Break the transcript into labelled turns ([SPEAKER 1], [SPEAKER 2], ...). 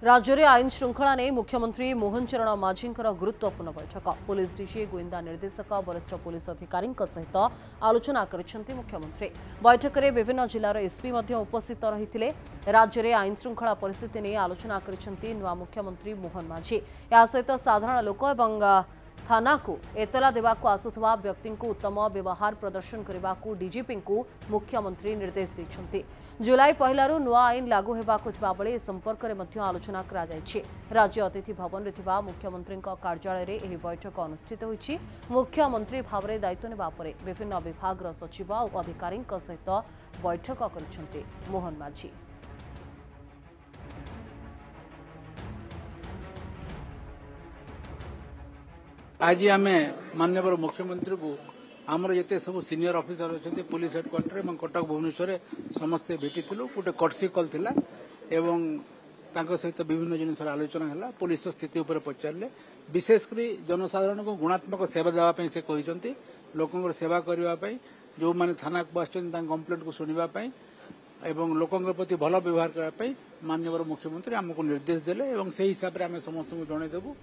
[SPEAKER 1] राज्य में आईन श्रृंखला नहीं मुख्यमंत्री मोहन चरण माझी गुरुत्वपूर्ण बैठक पुलिस डीजी गोइंदा निर्देशक वरिष्ठ पुलिस अधिकारी सहित आलोचना करिसेंती मुख्यमंत्री। बैठक में विभिन्न जिलार एसपी उपस्थित रही राज्य में आईन श्रृंखला परिस्थिति नहीं आलोचना करिसेंती नुआ मुख्यमंत्री मोहन माझी। या सहित साधारण लोक एवं थाना को एतला देवाक आसुथवा व्यक्ति को उत्तम व्यवहार प्रदर्शन करने को डीजीपी को मुख्यमंत्री निर्देश देते। जुलाई पहलू नुआ आईन लागू होगा बेले संपर्क में आलोचना कर राज्य अतिथि भवन में मुख्यमंत्री कार्यालय में यह बैठक अनुष्ठित होती। मुख्यमंत्री भाव में दायित्व ने विभिन्न विभाग सचिव और अधिकारी सहित बैठक कर मोहन माझी।
[SPEAKER 2] आज आम माननीय मुख्यमंत्री को आमर जिते सब सीनियर ऑफिसर अच्छा पुलिस हेडक्वार्टर और कटक भुवनेश्वर समस्ते भेटी गोटे कर्सी कल थी सहित विभिन्न जिन आलोचना है पुलिस स्थिति उपर पचारे विशेषकर जनसाधारण को गुणात्मक सेवा देवाई से कहते लोकों सेवा करने जो मैंने थाना को आसपा कंप्लेंट को शुणापी एवं लोकों प्रति भल व्यवहार करने माननीय मुख्यमंत्री आमको निर्देश देले से हिसाब से आम समस्त जनईदेबू।